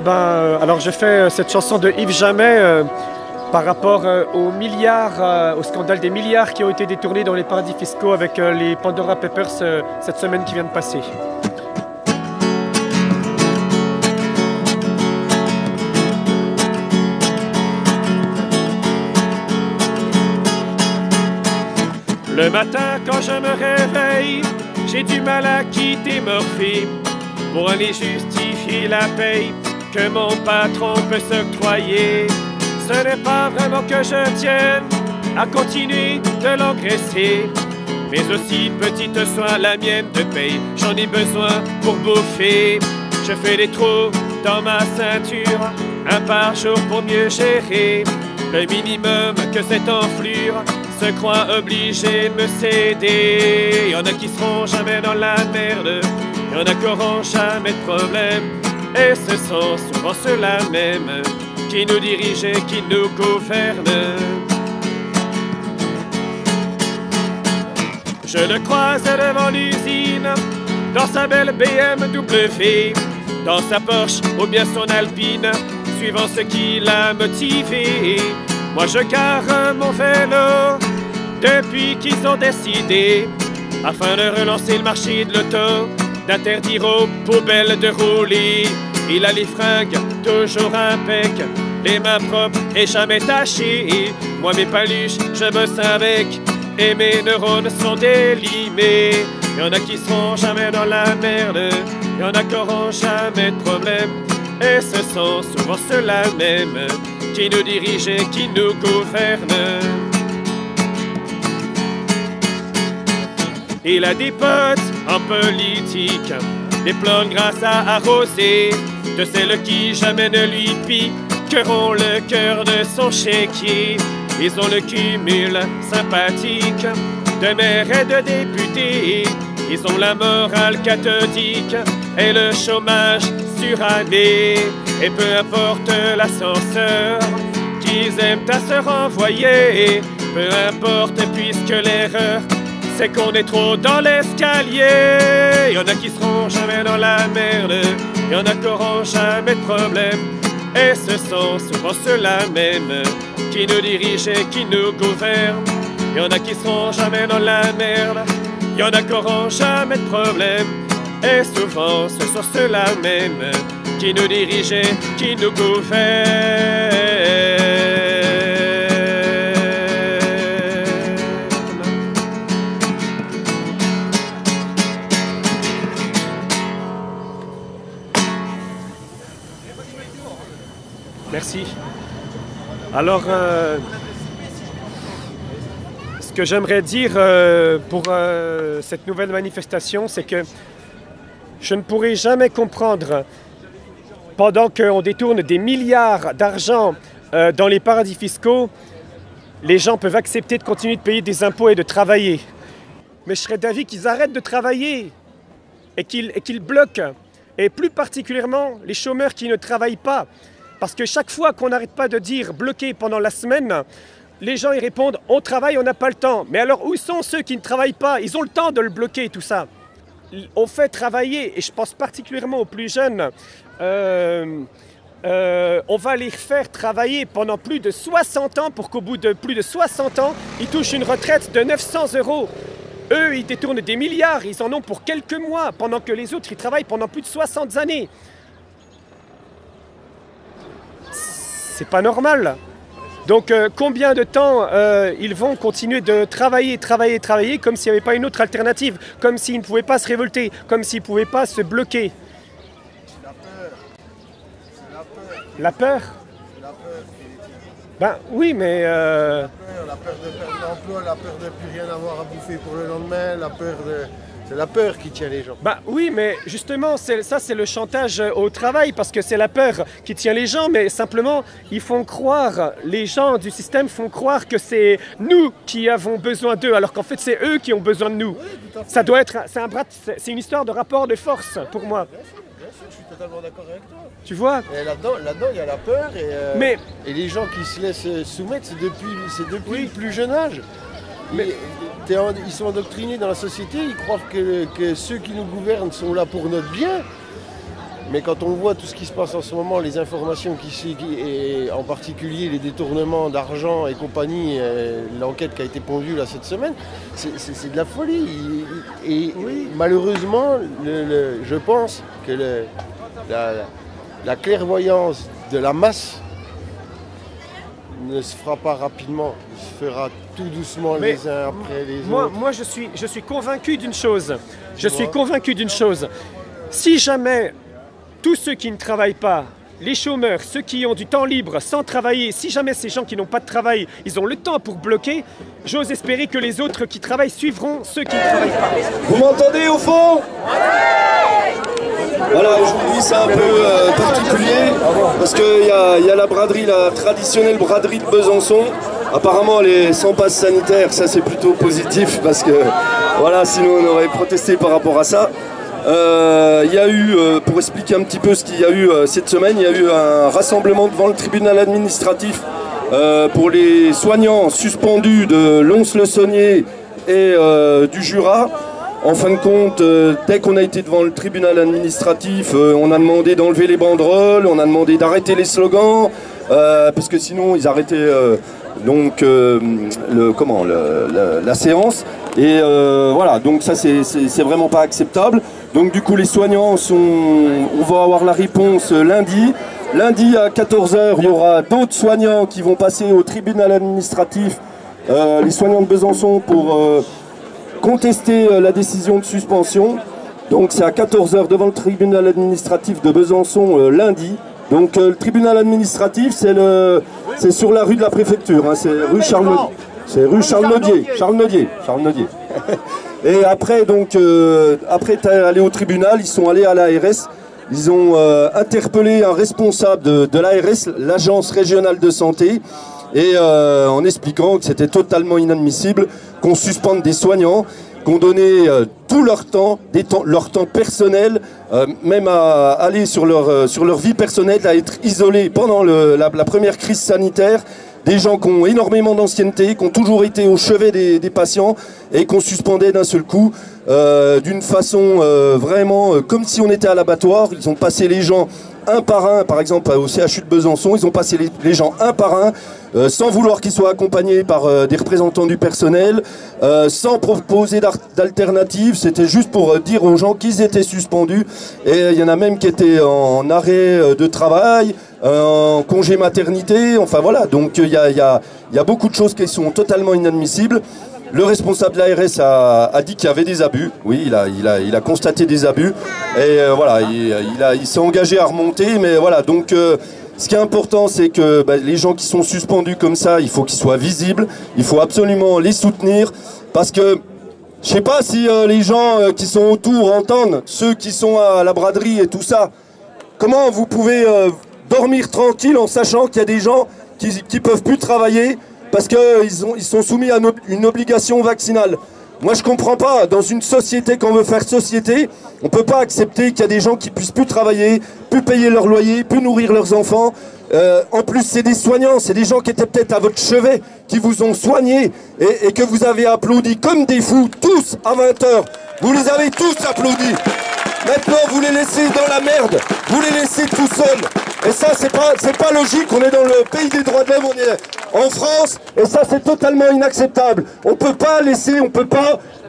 Alors je fais cette chanson de Yves Jamais par rapport aux milliards, au scandale des milliards qui ont été détournés dans les paradis fiscaux avec les Pandora Papers cette semaine qui vient de passer. Le matin quand je me réveille, j'ai du mal à quitter Morphée pour aller justifier la paye que mon patron peut s'octroyer. Ce n'est pas vraiment que je tienne à continuer de l'engraisser, mais aussi petite soit la mienne de paye, j'en ai besoin pour bouffer. Je fais des trous dans ma ceinture, un par jour pour mieux gérer le minimum que cette enflure se croit obligé de me céder. Y'en a qui seront jamais dans la merde, y'en a qui auront jamais de problème, et ce sont souvent ceux-là même qui nous dirigent et qui nous gouvernent. Je le croise devant l'usine, dans sa belle BMW, dans sa Porsche ou bien son Alpine, suivant ce qui l'a motivé. Moi je gare mon vélo depuis qu'ils ont décidé, afin de relancer le marché de l'auto, d'interdire aux poubelles de rouler. Il a les fringues toujours impec, les mains propres et jamais tachées. Moi mes paluches je bosse avec, et mes neurones sont délimés. Y'en a qui seront jamais dans la merde, y'en a qui auront jamais de problème, et ce sont souvent ceux-là même qui nous dirigent et qui nous gouvernent. Il a des potes en politique, des plantes grâce à arroser, de celles qui jamais ne lui piqueront le cœur de son chéquier. Ils ont le cumul sympathique de maires et de députés, ils ont la morale cathodique et le chômage suranné, et peu importe l'ascenseur qu'ils aiment à se renvoyer, peu importe puisque l'erreur c'est qu'on est trop dans l'escalier. Y'en a qui seront jamais dans la merde, y'en a qui auront jamais de problème, et ce sont souvent ceux-là même qui nous dirigent et qui nous gouvernent. Y'en a qui seront jamais dans la merde, y'en a qui auront jamais de problème, et souvent ce sont ceux-là même qui nous dirigent et qui nous gouvernent. Merci. Alors, ce que j'aimerais dire pour cette nouvelle manifestation, c'est que je ne pourrai jamais comprendre, pendant qu'on détourne des milliards d'argent dans les paradis fiscaux, les gens peuvent accepter de continuer de payer des impôts et de travailler. Mais je serais d'avis qu'ils arrêtent de travailler et qu'ils bloquent, et plus particulièrement les chômeurs qui ne travaillent pas. Parce que chaque fois qu'on n'arrête pas de dire bloqué pendant la semaine, les gens y répondent on travaille, on n'a pas le temps. Mais alors où sont ceux qui ne travaillent pas? Ils ont le temps de le bloquer, tout ça. On fait travailler, et je pense particulièrement aux plus jeunes, on va les faire travailler pendant plus de 60 ans pour qu'au bout de plus de 60 ans, ils touchent une retraite de 900 €. Eux, ils détournent des milliards, ils en ont pour quelques mois, pendant que les autres, ils travaillent pendant plus de 60 années. C'est pas normal. Donc combien de temps ils vont continuer de travailler comme s'il n'y avait pas une autre alternative, comme s'ils ne pouvaient pas se révolter, comme s'ils ne pouvaient pas se bloquer. La peur. C'est la peur. La peur? C'est la peur qui est terrible. Ben oui, mais... La peur de perdre l'emploi, la peur de plus rien avoir à bouffer pour le lendemain, la peur de... C'est la peur qui tient les gens. Bah oui, mais justement, ça c'est le chantage au travail, parce que c'est la peur qui tient les gens, mais simplement, ils font croire, les gens du système font croire que c'est nous qui avons besoin d'eux, alors qu'en fait c'est eux qui ont besoin de nous. Oui, tout à fait. Ça doit être, c'est une histoire de rapport de force pour moi. Bien sûr, je suis totalement d'accord avec toi. Tu vois? Et là-dedans, il y a la peur, et les gens qui se laissent soumettre, c'est depuis Oui. le plus jeune âge. Mais... Ils sont endoctrinés dans la société, ils croient que ceux qui nous gouvernent sont là pour notre bien. Mais quand on voit tout ce qui se passe en ce moment, les informations et en particulier les détournements d'argent et compagnie, l'enquête qui a été pondue là cette semaine, c'est de la folie. Et oui, malheureusement, je pense que la clairvoyance de la masse ne se fera pas rapidement, se fera tout doucement les uns après les autres. Moi, je suis convaincu d'une chose. Si jamais tous ceux qui ne travaillent pas, les chômeurs, ceux qui ont du temps libre sans travailler, si jamais ces gens qui n'ont pas de travail, ils ont le temps pour bloquer, j'ose espérer que les autres qui travaillent suivront ceux qui ne travaillent pas. Vous m'entendez au fond? Voilà, aujourd'hui c'est un peu particulier parce qu'il y a la braderie, la traditionnelle braderie de Besançon. Apparemment elle est sans passe sanitaire, ça c'est plutôt positif parce que voilà, sinon on aurait protesté par rapport à ça. Il y a eu, pour expliquer un petit peu ce qu'il y a eu cette semaine, il y a eu un rassemblement devant le tribunal administratif pour les soignants suspendus de Lons-le-Saunier et du Jura. En fin de compte, dès qu'on a été devant le tribunal administratif, on a demandé d'enlever les banderoles, on a demandé d'arrêter les slogans, parce que sinon ils arrêtaient la séance. Et voilà, donc ça c'est vraiment pas acceptable. Donc du coup les soignants on va avoir la réponse lundi. Lundi à 14 h, il y aura d'autres soignants qui vont passer au tribunal administratif, les soignants de Besançon pour contester la décision de suspension. Donc c'est à 14 h devant le tribunal administratif de Besançon lundi. Donc le tribunal administratif c'est sur la rue de la préfecture, hein, c'est rue Charles Nodier. Et après après aller au tribunal, ils sont allés à l'ARS. Ils ont interpellé un responsable de l'ARS, l'agence régionale de santé, et en expliquant que c'était totalement inadmissible qu'on suspende des soignants, qu'on donnait tout leur temps, leur temps personnel, même à aller sur leur vie personnelle, à être isolés pendant la première crise sanitaire. Des gens qui ont énormément d'ancienneté, qui ont toujours été au chevet des patients et qu'on suspendait d'un seul coup, d'une façon vraiment comme si on était à l'abattoir. Ils ont passé les gens un par un, par exemple au CHU de Besançon, ils ont passé les gens un par un, sans vouloir qu'ils soient accompagnés par des représentants du personnel, sans proposer d'alternatives. C'était juste pour dire aux gens qu'ils étaient suspendus. Et il y en a même qui étaient en arrêt de travail, en congé maternité, enfin voilà. Donc il y a beaucoup de choses qui sont totalement inadmissibles. Le responsable de l'ARS a dit qu'il y avait des abus. Oui, il a constaté des abus. Et voilà, il s'est engagé à remonter. Mais voilà, donc ce qui est important, c'est que les gens qui sont suspendus comme ça, il faut qu'ils soient visibles. Il faut absolument les soutenir. Parce que je sais pas si les gens qui sont autour entendent, ceux qui sont à la braderie et tout ça. Comment vous pouvez dormir tranquille en sachant qu'il y a des gens qui peuvent plus travailler parce qu'ils sont soumis à une obligation vaccinale. Moi je comprends pas, dans une société, quand on veut faire société, on peut pas accepter qu'il y a des gens qui puissent plus travailler, plus payer leur loyer, plus nourrir leurs enfants. En plus c'est des soignants, c'est des gens qui étaient peut-être à votre chevet, qui vous ont soigné et que vous avez applaudi comme des fous, tous à 20 h. Vous les avez tous applaudis. Maintenant vous les laissez dans la merde, vous les laissez tout seuls. Et ça c'est pas logique, on est dans le pays des droits de l'homme, on est en France, et ça c'est totalement inacceptable. On peut pas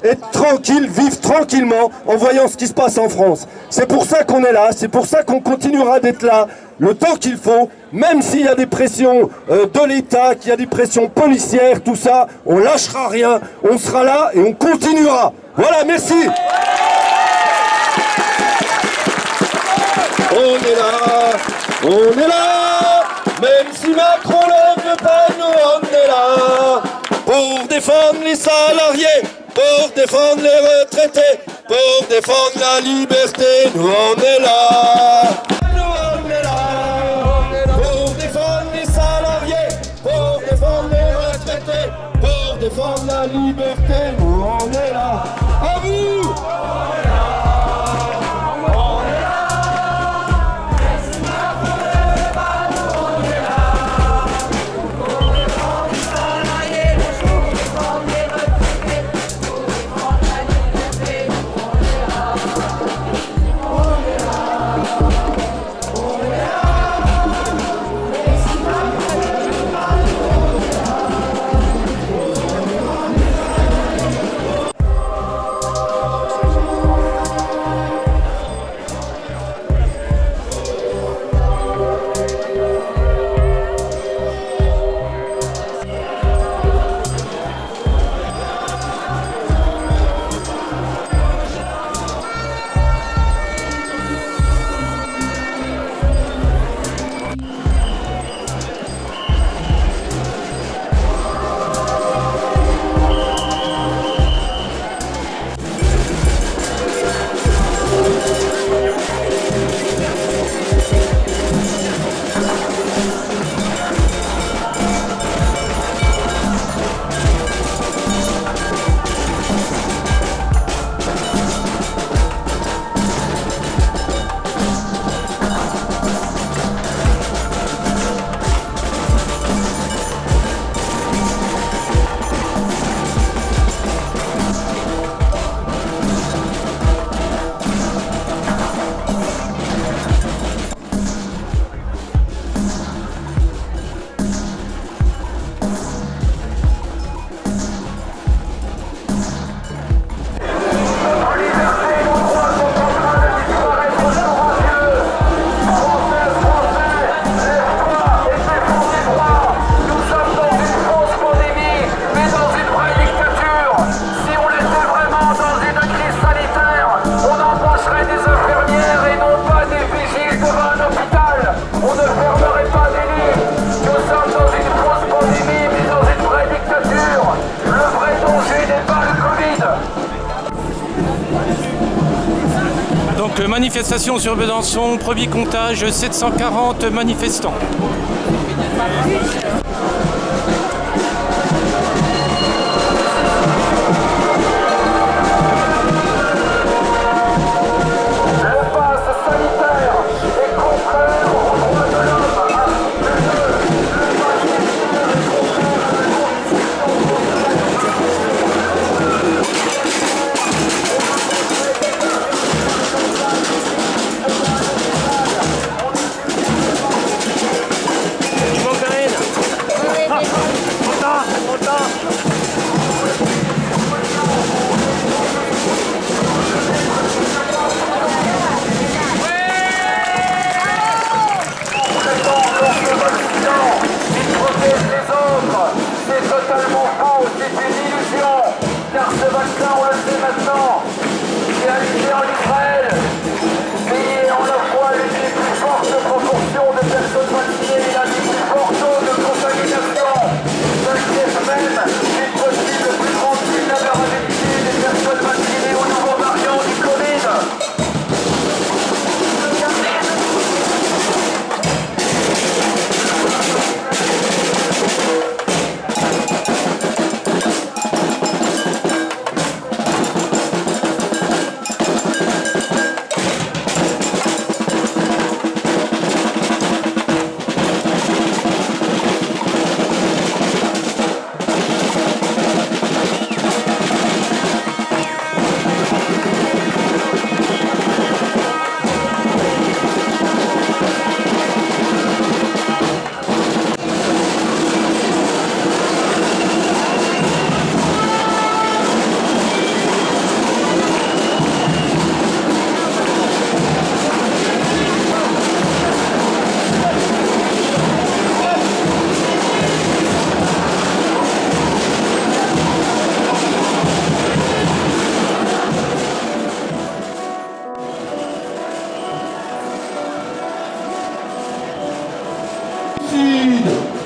être tranquille, vivre tranquillement en voyant ce qui se passe en France. C'est pour ça qu'on est là, c'est pour ça qu'on continuera d'être là le temps qu'il faut, même s'il y a des pressions de l'État, qu'il y a des pressions policières, tout ça, on lâchera rien, on sera là et on continuera. Voilà, merci. On est là, même si Macron ne veut pas, nous on est là, pour défendre les salariés, pour défendre les retraités, pour défendre la liberté, nous on est là. Nous on est là, pour défendre les salariés, pour défendre les retraités, pour défendre la liberté, nous on est là. À vous. manifestation sur Besançon, premier comptage 740 manifestants.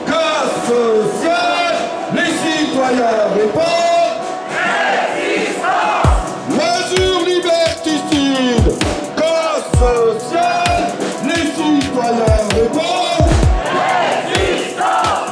Casse sociale, les citoyens répondent. Résistance. Mesures liberticides, casse sociale, les citoyens répondent. Résistance.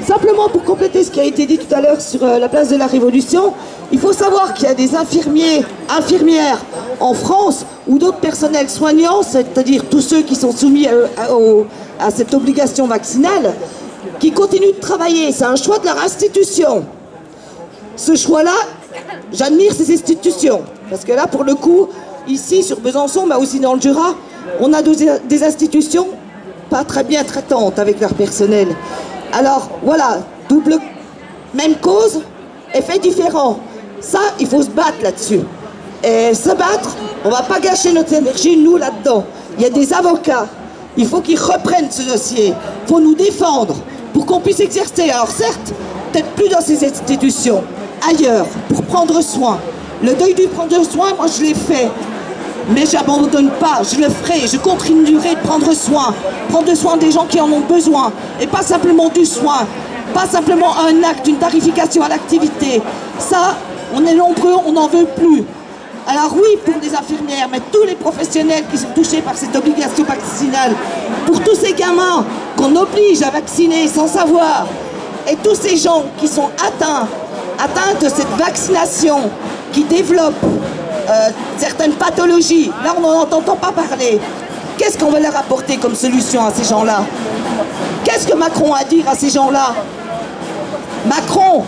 Simplement pour compléter ce qui a été dit tout à l'heure sur la place de la Révolution, il faut savoir qu'il y a des infirmiers, infirmières en France ou d'autres personnels soignants, c'est-à-dire tous ceux qui sont soumis à cette obligation vaccinale, qui continuent de travailler. C'est un choix de leur institution. Ce choix-là, j'admire ces institutions. Parce que là, pour le coup, ici sur Besançon, mais aussi dans le Jura, on a des institutions pas très bien traitantes avec leur personnel. Alors voilà, même cause, effet différent. Ça, il faut se battre là-dessus. Et se battre, on ne va pas gâcher notre énergie, nous, là-dedans. Il y a des avocats, il faut qu'ils reprennent ce dossier. Il faut nous défendre. pour qu'on puisse exercer, alors certes, peut-être plus dans ces institutions, ailleurs, pour prendre soin. Le deuil du prendre soin, moi je l'ai fait. Mais j'abandonne pas, je le ferai, je continuerai de prendre soin des gens qui en ont besoin, et pas simplement du soin, pas simplement un acte, une tarification à l'activité. Ça, on est nombreux, on n'en veut plus. Alors oui, pour les infirmières, mais tous les professionnels qui sont touchés par cette obligation vaccinale, pour tous ces gamins qu'on oblige à vacciner sans savoir, et tous ces gens qui sont atteints de cette vaccination, qui développent certaines pathologies, là on n'en entend pas parler. Qu'est-ce qu'on va leur apporter comme solution à ces gens-là? Qu'est-ce que Macron a à dire à ces gens-là? Macron,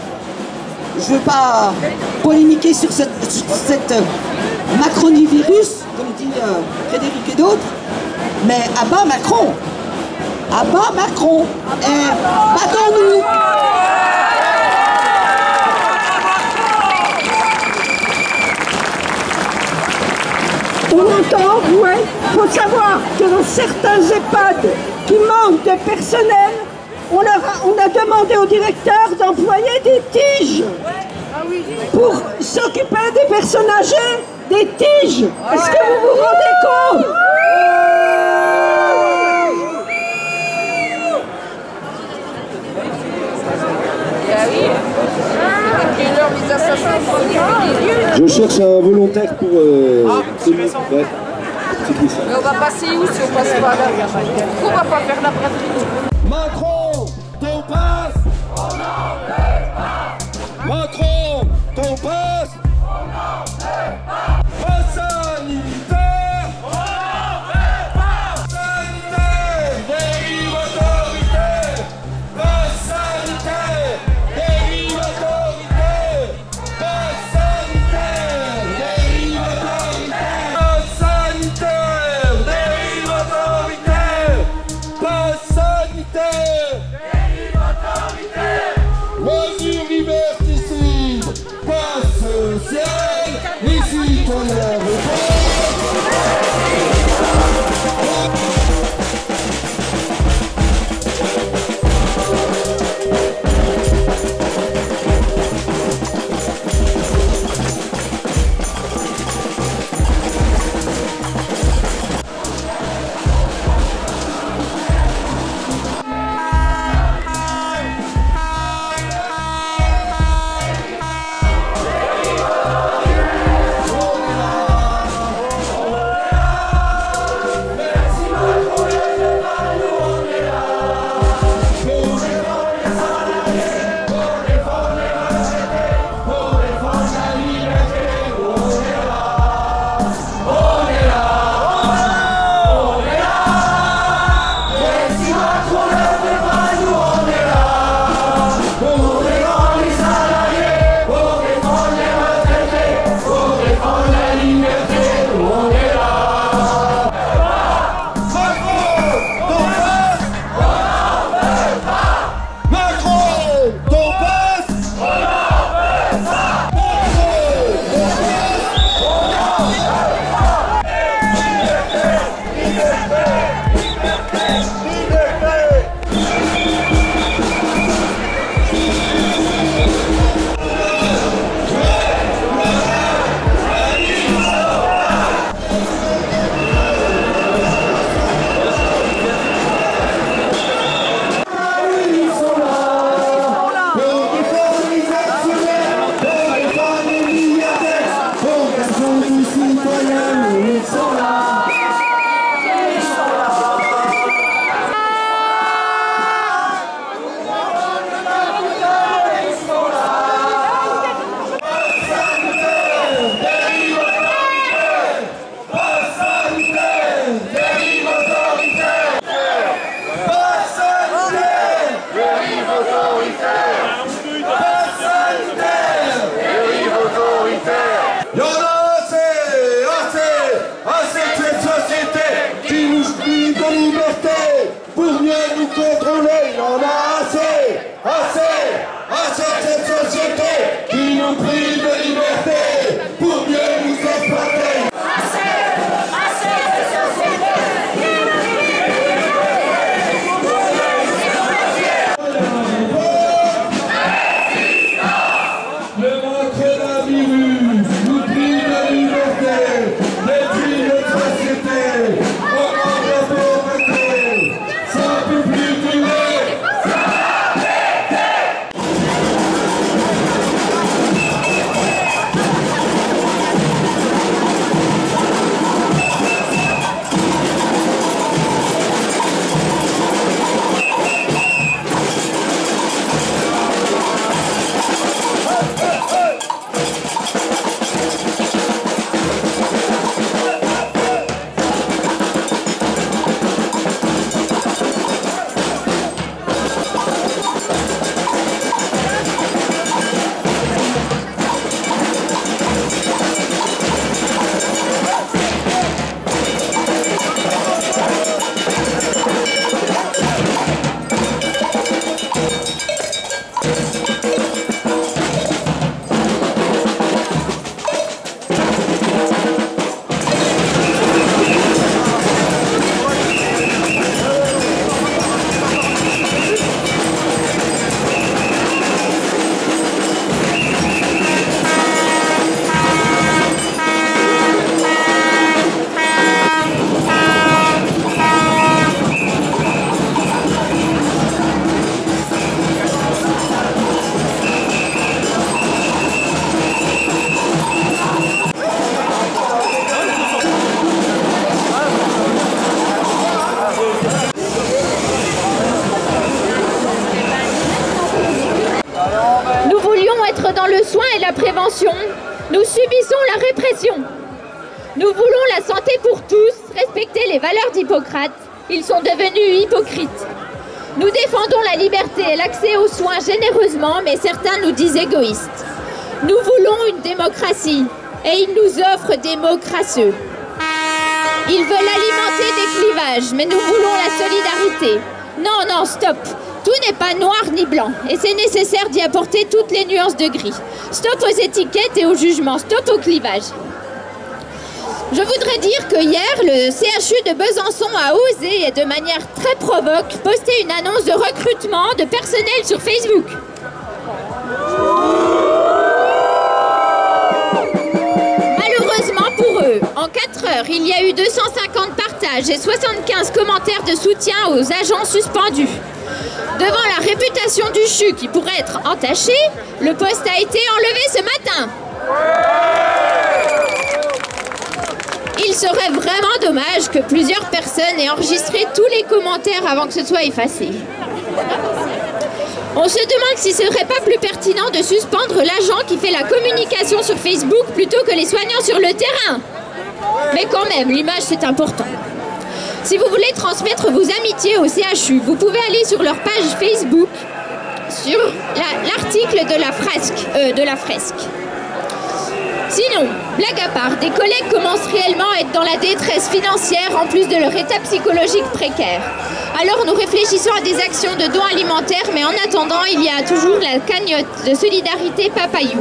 je ne veux pas polémiquer sur cette macronivirus, comme dit Frédéric et d'autres, mais à bas Macron, et battons-nous. On entend, ouais, il faut savoir que dans certains EHPAD qui manquent de personnel, on a demandé au directeur d'employer des tiges pour s'occuper des personnes âgées, des tiges. Est-ce que vous vous rendez compte? Je cherche un volontaire pour... Mais on va passer où si on passe pas là? Pourquoi on va pas faire la pratique? Macron, ton passe, on n'en fait pas. Macron, ton passe, on n'en fait pas. Passe sanitaire, on n'en fait pas. Sanitaire, dérive autoritaire. Passe sanitaire, dérive autoritaire. Passe sanitaire, dérive autoritaire. Passe sanitaire, dérive autoritaire. Passe sanitaire, dérive autoritaire. Mesures liberticides, passe dans le soin et la prévention, nous subissons la répression. Nous voulons la santé pour tous, respecter les valeurs d'Hippocrate. Ils sont devenus hypocrites. Nous défendons la liberté et l'accès aux soins généreusement, mais certains nous disent égoïstes. Nous voulons une démocratie et ils nous offrent des mots crasseux. Ils veulent alimenter des clivages, mais nous voulons la solidarité. Non, non, stop. Tout n'est pas noir ni blanc et c'est nécessaire d'y apporter toutes les nuances de gris. Stop aux étiquettes et aux jugements, stop au clivage. Je voudrais dire que hier, le CHU de Besançon a osé et de manière très provoque poster une annonce de recrutement de personnel sur Facebook. Malheureusement pour eux, en 4 heures, il y a eu 250 partages et 75 commentaires de soutien aux agents suspendus. Devant la réputation du CHU qui pourrait être entachée, le poste a été enlevé ce matin. Il serait vraiment dommage que plusieurs personnes aient enregistré tous les commentaires avant que ce soit effacé. On se demande si ce serait pas plus pertinent de suspendre l'agent qui fait la communication sur Facebook plutôt que les soignants sur le terrain. Mais quand même, l'image c'est important. Si vous voulez transmettre vos amitiés au CHU, vous pouvez aller sur leur page Facebook, sur l'article de la fresque. Sinon, blague à part, des collègues commencent réellement à être dans la détresse financière en plus de leur état psychologique précaire. Alors nous réfléchissons à des actions de dons alimentaires, mais en attendant, il y a toujours la cagnotte de solidarité Papayou.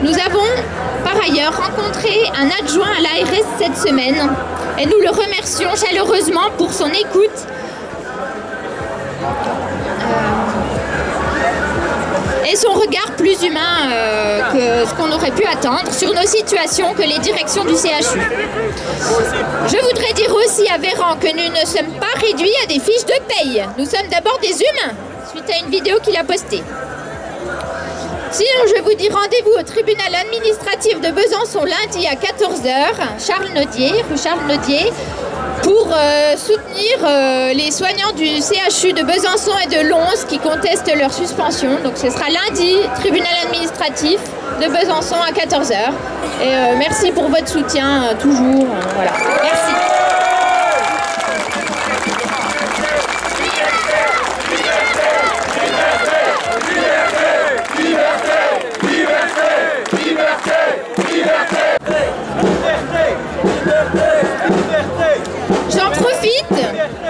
Nous avons par ailleurs rencontré un adjoint à l'ARS cette semaine et nous le remercions chaleureusement pour son écoute et son regard plus humain que ce qu'on aurait pu attendre sur nos situations que les directions du CHU. Je voudrais dire aussi à Véran que nous ne sommes pas réduits à des fiches de paye. Nous sommes d'abord des humains, suite à une vidéo qu'il a postée. Sinon, je vous dis rendez-vous au tribunal administratif de Besançon lundi à 14 h, rue Charles Nodier, pour soutenir les soignants du CHU de Besançon et de Lons qui contestent leur suspension. Donc ce sera lundi, tribunal administratif de Besançon à 14 h. Et merci pour votre soutien toujours. Voilà. Merci. J'en profite,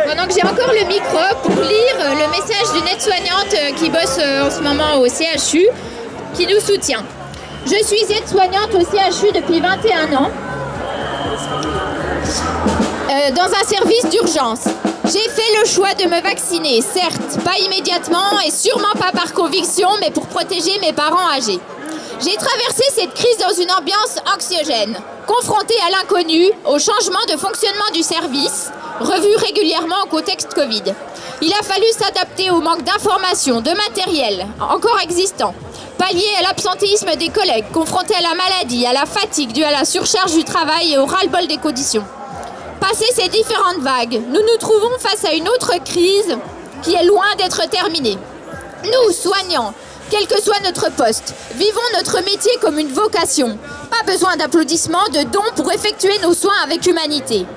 pendant que j'ai encore le micro, pour lire le message d'une aide-soignante qui bosse en ce moment au CHU, qui nous soutient. Je suis aide-soignante au CHU depuis 21 ans, dans un service d'urgence. J'ai fait le choix de me vacciner, certes, pas immédiatement et sûrement pas par conviction, mais pour protéger mes parents âgés. J'ai traversé cette crise dans une ambiance anxiogène, confrontée à l'inconnu, au changement de fonctionnement du service, revu régulièrement au contexte Covid. Il a fallu s'adapter au manque d'informations, de matériel encore existant, pallier à l'absentéisme des collègues, confrontés à la maladie, à la fatigue due à la surcharge du travail et au ras-le-bol des conditions. Passé ces différentes vagues, nous nous trouvons face à une autre crise qui est loin d'être terminée. Nous, soignants, quel que soit notre poste, vivons notre métier comme une vocation. Pas besoin d'applaudissements, de dons pour effectuer nos soins avec humanité.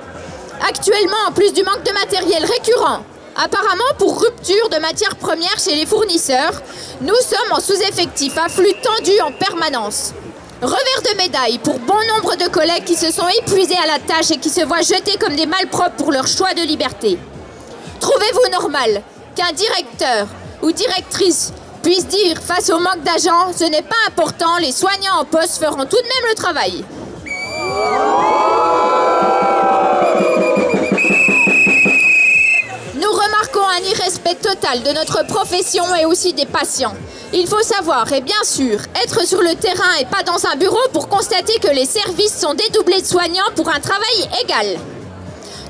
Actuellement, en plus du manque de matériel récurrent, apparemment pour rupture de matières premières chez les fournisseurs, nous sommes en sous-effectif, à flux tendu en permanence. Revers de médaille pour bon nombre de collègues qui se sont épuisés à la tâche et qui se voient jetés comme des malpropres pour leur choix de liberté. Trouvez-vous normal qu'un directeur ou directrice puisse dire face au manque d'agents, ce n'est pas important, les soignants en poste feront tout de même le travail. Nous remarquons un irrespect total de notre profession et aussi des patients. Il faut savoir, et bien sûr, être sur le terrain et pas dans un bureau pour constater que les services sont dédoublés de soignants pour un travail égal.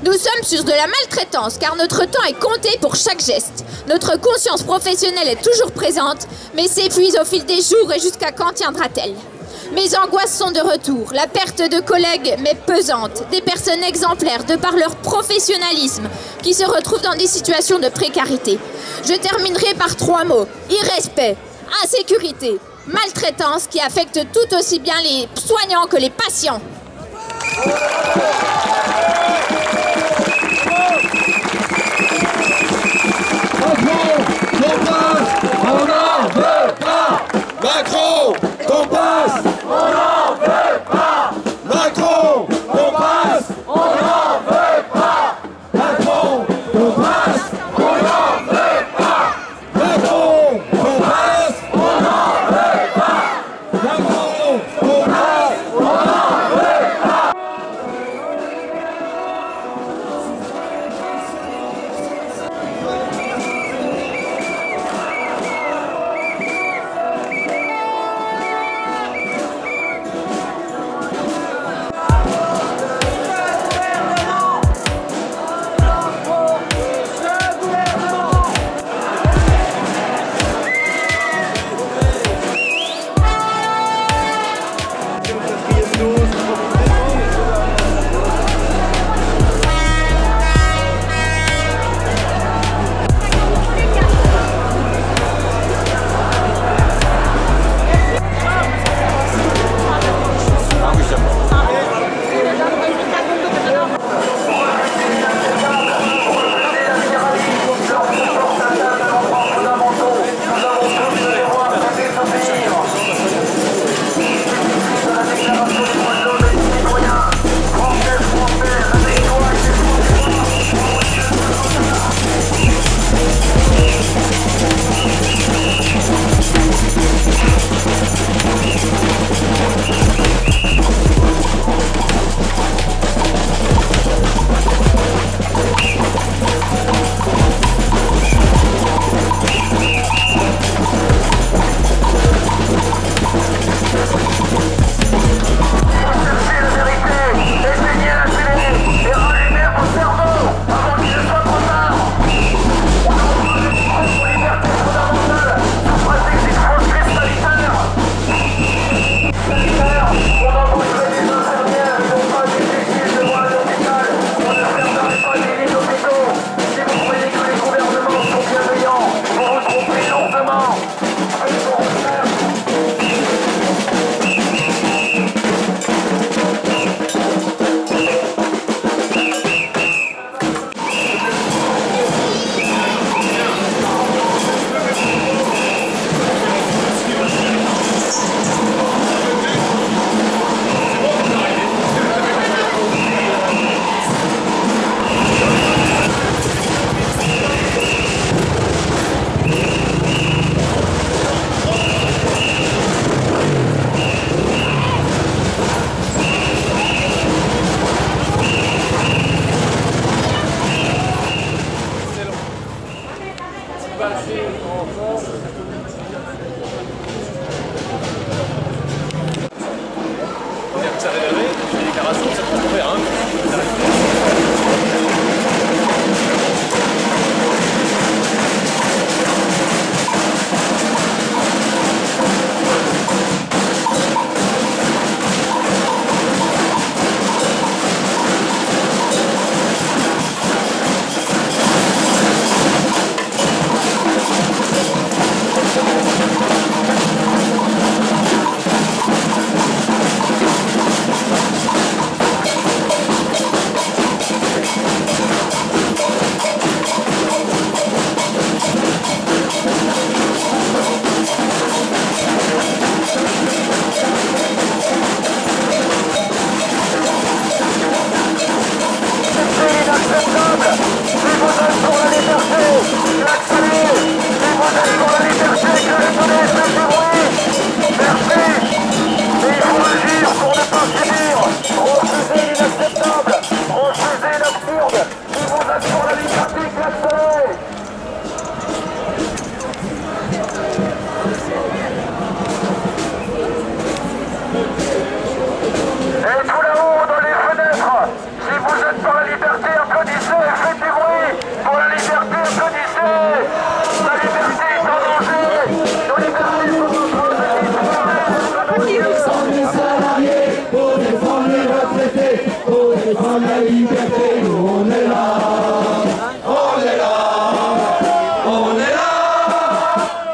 Nous sommes sur de la maltraitance car notre temps est compté pour chaque geste. Notre conscience professionnelle est toujours présente, mais s'épuise au fil des jours et jusqu'à quand tiendra-t-elle? Mes angoisses sont de retour, la perte de collègues m'est pesante, des personnes exemplaires de par leur professionnalisme qui se retrouvent dans des situations de précarité. Je terminerai par 3 mots, irrespect, insécurité, maltraitance qui affecte tout aussi bien les soignants que les patients. Macron, qu'on passe, on n'en veut pas. Macron, qu'on passe, on n'en veut pas. Macron, qu'on passe, on n'en veut pas. Macron, qu'on passe, on n'en veut pas. Macron, qu'on passe, on n'en veut pas.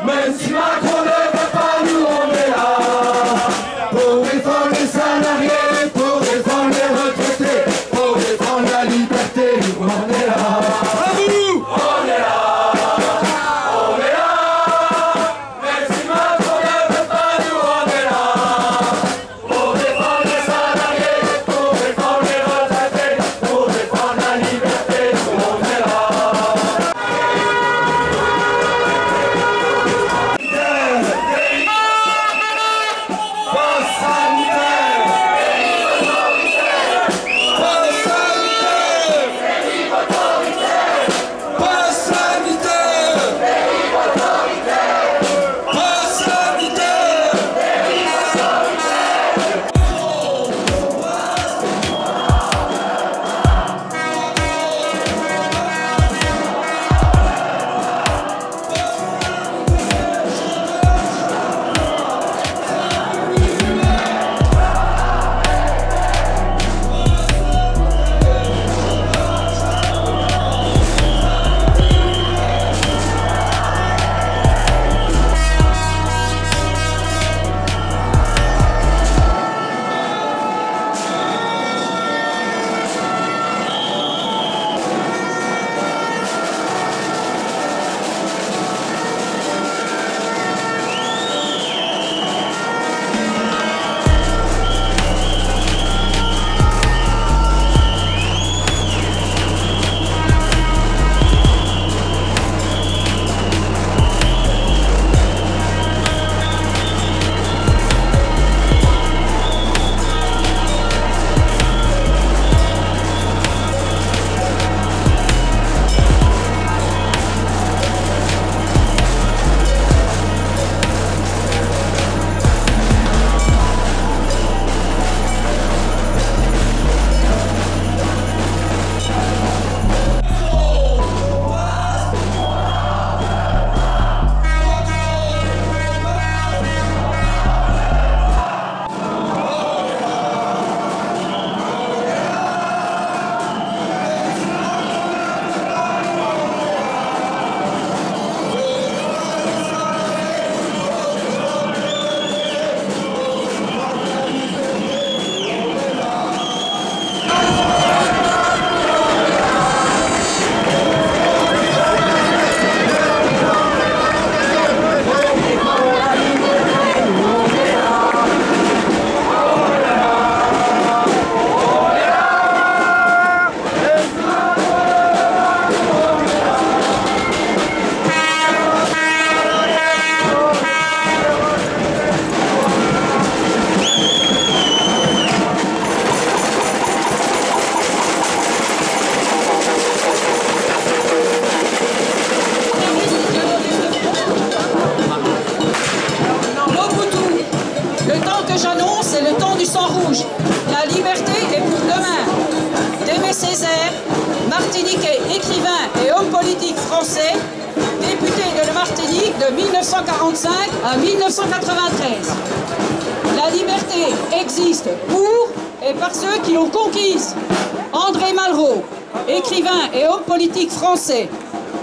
Même si Macron ne veut pas, nous on est là. Le temps que j'annonce, c'est le temps du sang rouge. La liberté est pour demain. Aimé Césaire, martiniquais, écrivain et homme politique français, député de la Martinique de 1945 à 1993. La liberté existe pour et par ceux qui l'ont conquise. André Malraux, écrivain et homme politique français,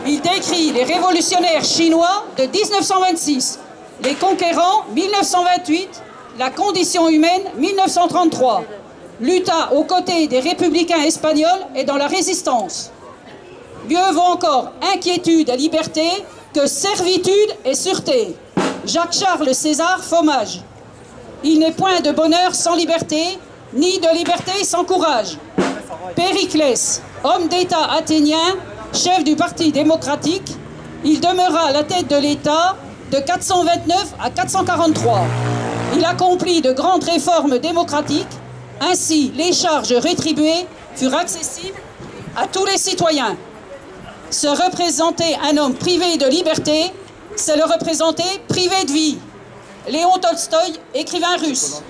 il décrit les révolutionnaires chinois de 1926, les conquérants 1928, la condition humaine 1933, lutta aux côtés des républicains espagnols et dans la résistance. Mieux vaut encore inquiétude et liberté que servitude et sûreté. Jacques-Charles César Fromage. Il n'est point de bonheur sans liberté, ni de liberté sans courage. Périclès, homme d'État athénien, chef du Parti démocratique, il demeura à la tête de l'État de 429 à 443. Il accomplit de grandes réformes démocratiques, ainsi les charges rétribuées furent accessibles à tous les citoyens. Se représenter un homme privé de liberté, c'est le représenter privé de vie. Léon Tolstoï, écrivain russe.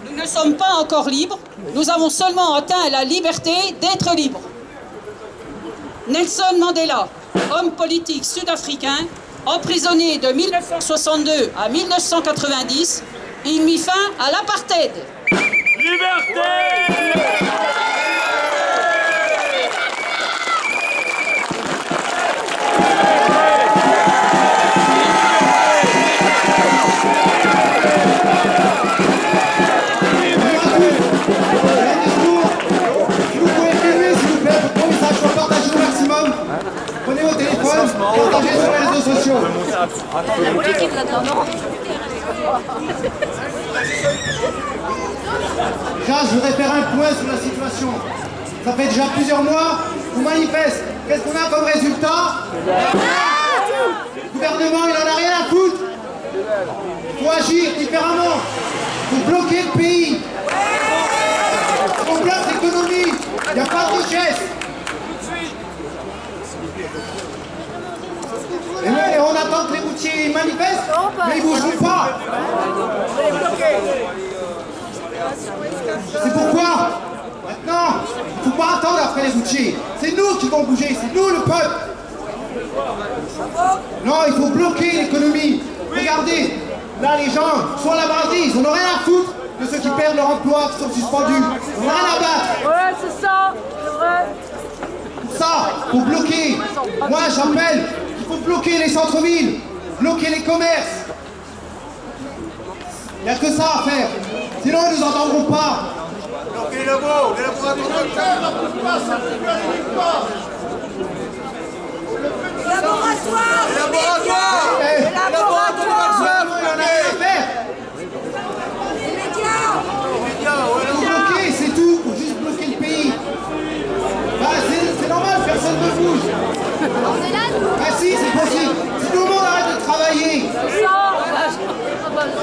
Nous ne sommes pas encore libres, nous avons seulement atteint la liberté d'être libres. Nelson Mandela, homme politique sud-africain, emprisonné de 1962 à 1990, il mit fin à l'apartheid. Liberté! Partagez sur les réseaux sociaux. Déjà, je voudrais faire un point sur la situation. Ça fait déjà plusieurs mois qu'on manifeste. Qu'est-ce qu'on a comme résultat? Le gouvernement, il en a rien à foutre. Il faut agir différemment. Il faut bloquer le pays. On bloque l'économie. Il n'y a pas de richesse. Et on attend que les routiers manifestent, mais ils ne bougeront pas. C'est pourquoi, maintenant, il ne faut pas attendre après les routiers. C'est nous qui vont bouger, c'est nous le peuple. Non, il faut bloquer l'économie. Regardez, là les gens sont à la base, ils n'en ont rien à foutre de ceux qui perdent leur emploi, qui sont suspendus. Ils n'en ont rien à battre. Ouais, c'est ça, c'est vrai. Pour ça, pour bloquer, moi j'appelle. Il faut bloquer les centres-villes, bloquer les commerces. Il n'y a que ça à faire. Sinon, ils ne nous entendront pas. Bloquer les labos, les laboratoires. Les laboratoires. Les laboratoires. Il y en a rien à faire. Les médias. Il faut bloquer, c'est tout. Il faut juste bloquer le pays. Bah, c'est normal, personne ne bouge. Ah si, c'est possible. Si tout le monde arrête de travailler. C'est ça.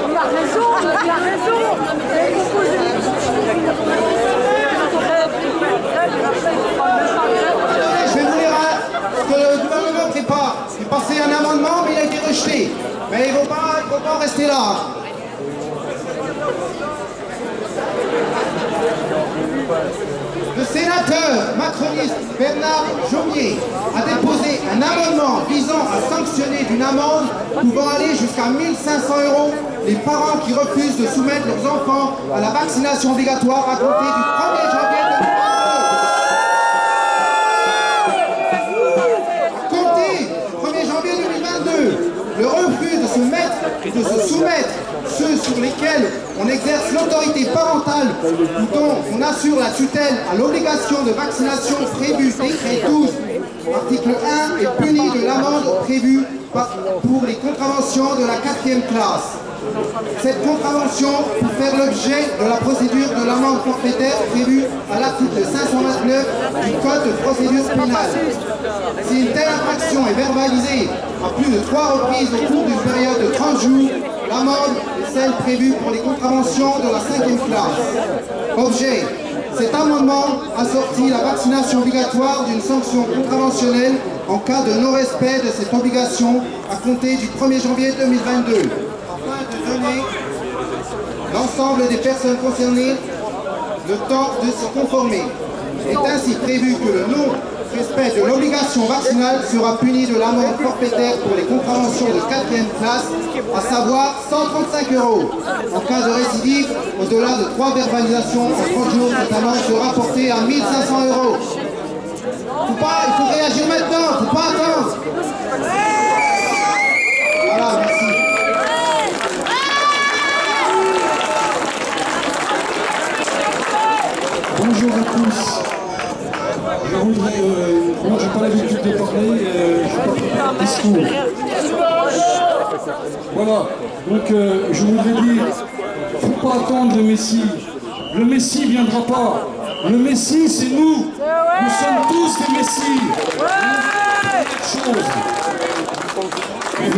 Il a raison, il a raison. Je vais vous lire ce que le gouvernement prépare. Il est passé un amendement, mais il a été rejeté. Mais il ne faut pas rester là. Le sénateur macroniste Bernard Jomier a déposé un amendement visant à sanctionner d'une amende pouvant aller jusqu'à 1 500 € les parents qui refusent de soumettre leurs enfants à la vaccination obligatoire à compter du 1er janvier 2022. À compter du 1er janvier 2022, le refus de se soumettre ceux sur lesquels on exerce l'autorité parentale ou dont on assure la tutelle à l'obligation de vaccination prévue décret 12, article 1 est puni de l'amende prévue pour les contraventions de la 4e classe. Cette contravention peut faire l'objet de la procédure de l'amende forfaitaire prévue à l'article 529 du Code de procédure pénale. Si une telle infraction est verbalisée à plus de 3 reprises au cours d'une période de 30 jours, l'amende est celle prévue pour les contraventions de la 5e classe. Objet. Cet amendement assortit la vaccination obligatoire d'une sanction contraventionnelle en cas de non-respect de cette obligation à compter du 1er janvier 2022. Afin de donner l'ensemble des personnes concernées le temps de s'y conformer. Il est ainsi prévu que le non-respect de l'obligation vaccinale sera puni de l'amende forfaitaire pour les contraventions de 4e classe, à savoir 135 €. En cas de récidive, au-delà de 3 verbalisations en 30 jours, cette amende sera portée à 1 500 €. Il faut réagir maintenant, il ne faut pas attendre. Voilà, merci. Bonjour à tous. Je voudrais, moi j'ai pas l'habitude de parler, je ne pas discours. Voilà, donc je voudrais dire, il ne faut pas attendre le Messie. Le Messie ne viendra pas. Le Messie, c'est nous. Nous sommes tous des Messies.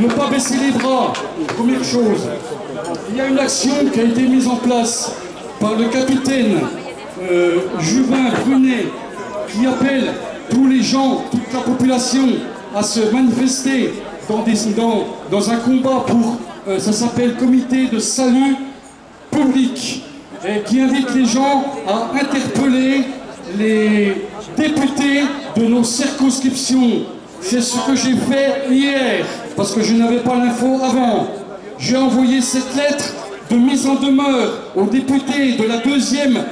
Ne pas baisser les bras, première chose. Il y a une action qui a été mise en place par le capitaine Juvin Brunet, qui appelle tous les gens, toute la population à se manifester dans un combat pour, ça s'appelle Comité de salut public, et qui invite les gens à interpeller les députés de nos circonscriptions. C'est ce que j'ai fait hier, parce que je n'avais pas l'info avant. J'ai envoyé cette lettre de mise en demeure aux députés de la 2e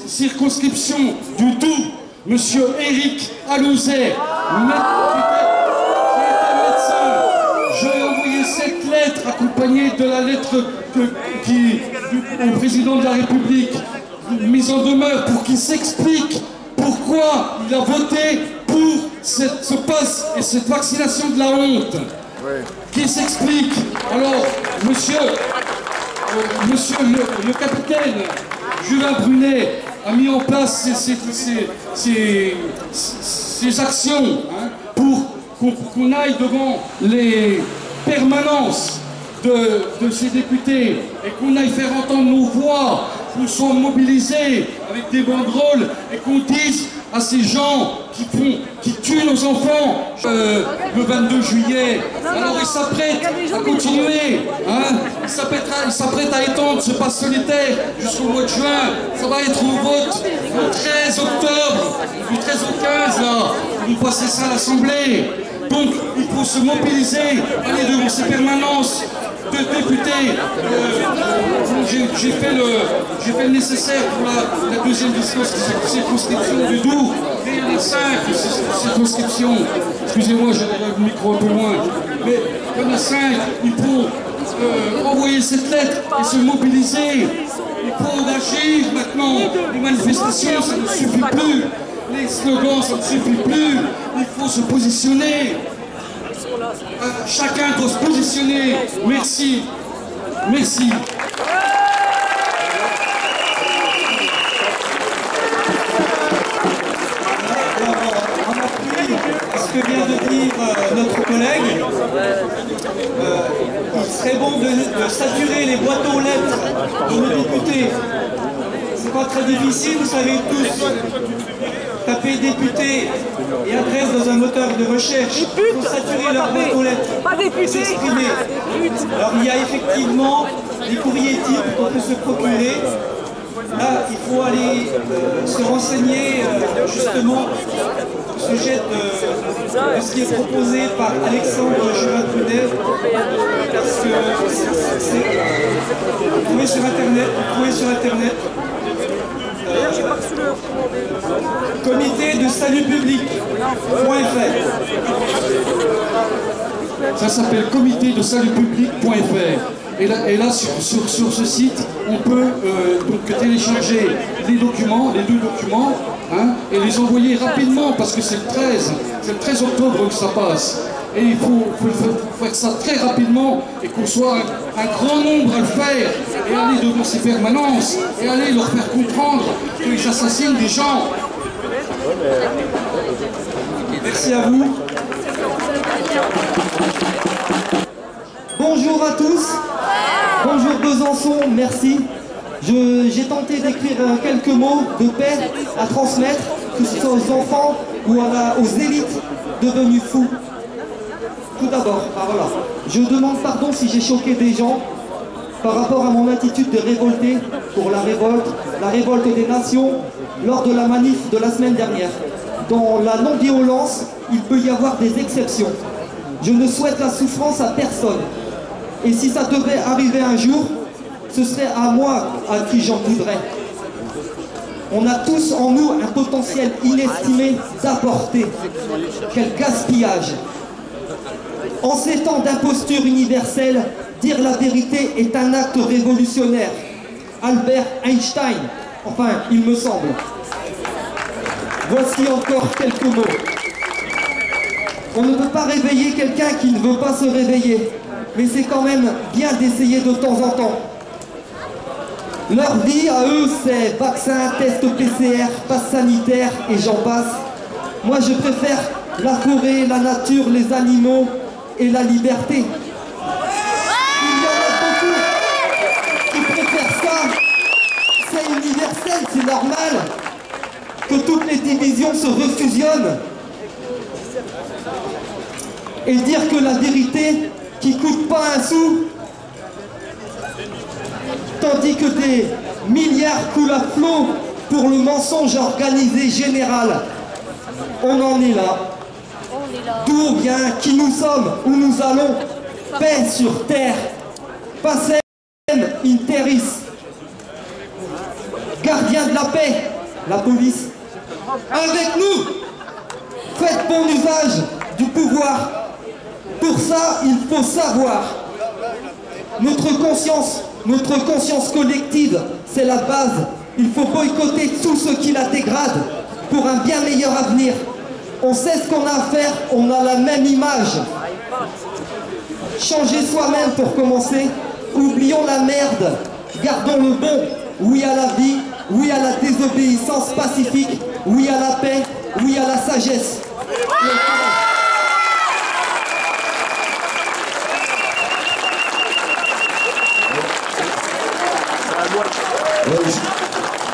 circonscription du Doubs, M. Éric Alouzet, J'ai envoyé cette lettre accompagnée de la lettre au président de la République, mise en demeure pour qu'il s'explique pourquoi il a voté pour ce pass et cette vaccination de la honte. Qui s'explique. Alors, monsieur le capitaine Juvin Brunet a mis en place ces actions pour qu'on aille devant les permanences de ces députés et qu'on aille faire entendre nos voix, qu'on soit mobilisés avec des banderoles et qu'on dise à ces gens qui tuent nos enfants le 22 juillet. Alors ils s'apprêtent à continuer, ils s'apprêtent à étendre ce pass sanitaire jusqu'au mois de juin. Ça va être au vote le 13 octobre, du 13 au 15 là, ils vont passer ça à l'Assemblée. Donc il faut se mobiliser, aller devant ces permanences de députés. J'ai fait le nécessaire pour la 2e circonscription du Doubs. Et il y en a 5 circonscriptions. Excusez-moi, j'ai le micro un peu loin. Mais il y en a 5. Il faut envoyer cette lettre et se mobiliser. Il faut agir maintenant. Les manifestations, ça ne suffit plus. Les slogans, ça ne suffit plus. Il faut se positionner. Chacun doit se positionner. Merci. Merci. Ce que vient de dire notre collègue, il serait bon de saturer les boîtes aux lettres de nos députés. C'est pas très difficile, vous savez tous. Taper député et adresse dans un moteur de recherche pour saturer leur boîte aux lettres. Pas député. Alors il y a effectivement des courriers types qu'on peut se procurer. Là, il faut aller se renseigner justement au sujet de ce qui est proposé par Alexandre Juvin Brunet, parce que vous trouvez sur Internet, comité de salut public.fr. Ça s'appelle comité de salut public.fr. Et là sur ce site, on peut donc télécharger les deux documents, et les envoyer rapidement, parce que c'est le 13 octobre que ça passe. Et il faut faire ça très rapidement et qu'on soit un grand nombre à le faire et aller devant ces permanences et aller leur faire comprendre qu'ils assassinent des gens. Merci à vous. Bonjour à tous. Bonjour Besançon, merci. J'ai tenté d'écrire quelques mots de paix à transmettre, que ce soit aux enfants ou aux élites devenus fous. Tout d'abord, voilà. Je demande pardon si j'ai choqué des gens. par rapport à mon attitude de révolté pour la révolte des nations lors de la manif de la semaine dernière. Dans la non-violence, il peut y avoir des exceptions. Je ne souhaite la souffrance à personne. Et si ça devait arriver un jour, ce serait à moi à qui j'en voudrais. On a tous en nous un potentiel inestimé d'apporter. Quel gaspillage! En ces temps d'imposture universelle, dire la vérité est un acte révolutionnaire. Albert Einstein, enfin, il me semble. Voici encore quelques mots. On ne peut pas réveiller quelqu'un qui ne veut pas se réveiller, mais c'est quand même bien d'essayer de temps en temps. Leur vie à eux, c'est vaccin, test PCR, passe sanitaire et j'en passe. Moi, je préfère la forêt, la nature, les animaux et la liberté. Il y en a beaucoup qui préfèrent ça. C'est universel, c'est normal que toutes les divisions se refusionnent. Et dire que la vérité qui coûte pas un sou, tandis que des milliards coulent à flot pour le mensonge organisé général. On en est là. D'où vient, qui nous sommes, où nous allons. Paix sur terre. Pacem in terris. Gardien de la paix, la police. Avec nous, faites bon usage du pouvoir. Pour ça, il faut savoir. Notre conscience collective, c'est la base. Il faut boycotter tout ce qui la dégrade pour un bien meilleur avenir. On sait ce qu'on a à faire, on a la même image. Changer soi-même pour commencer. Oublions la merde. Gardons le bon. Oui à la vie, oui à la désobéissance pacifique, oui à la paix, oui à la sagesse.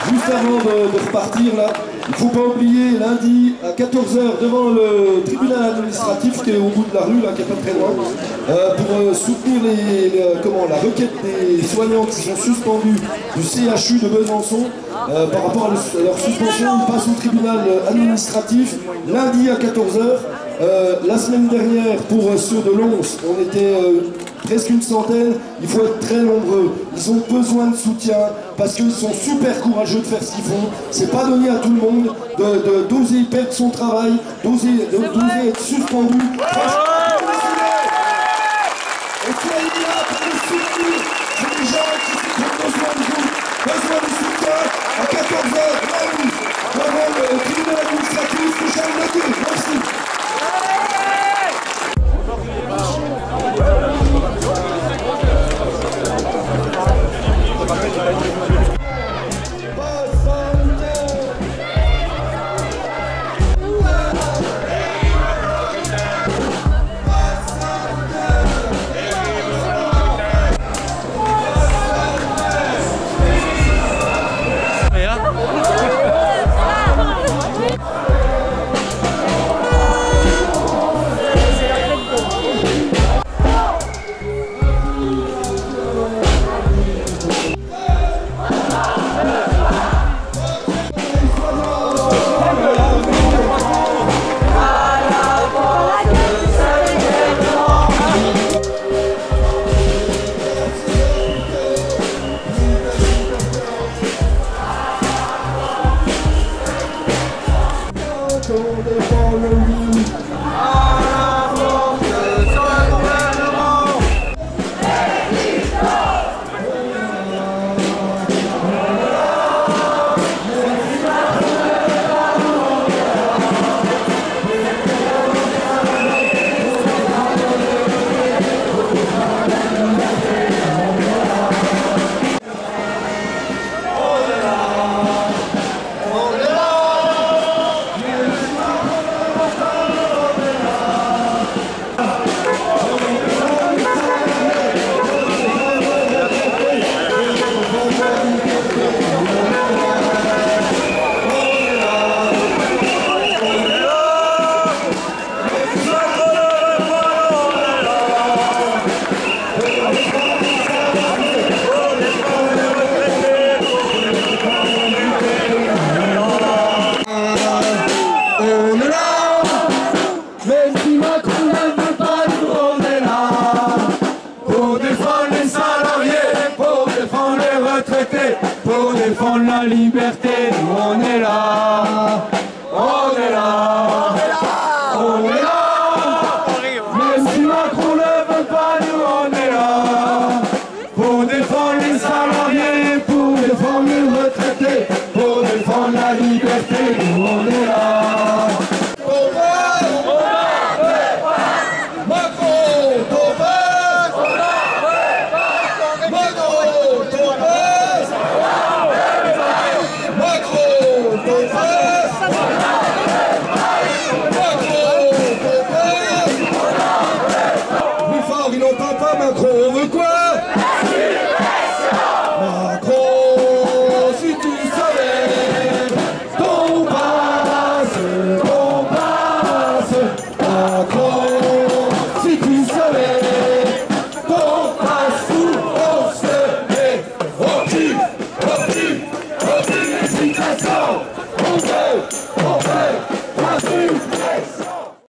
Juste avant de repartir là, il ne faut pas oublier lundi à 14h devant le tribunal administratif qui est au bout de la rue, là, qui n'est pas très loin, pour soutenir la requête des soignants qui sont suspendus du CHU de Besançon par rapport à leur suspension. Ils passent au tribunal administratif lundi à 14h. La semaine dernière, pour ceux de Lons, on était presque une centaine. Il faut être très nombreux. Ils ont besoin de soutien parce qu'ils sont super courageux de faire ce qu'ils font. C'est pas donné à tout le monde d'oser perdre son travail, d'oser être suspendu. Et soyez là pour les soutenir. C'est des gens qui ont besoin de vous, besoin de soutien. À 14h, lundi, devant le tribunal administratif de Charles-Legueux. Merci. retraités, pour défendre la liberté, nous on est là, on est là, on est là. Même si Macron ne veut pas, nous on est là, pour défendre les salariés, pour défendre les retraités, pour défendre la liberté, nous on est là. On veut quoi?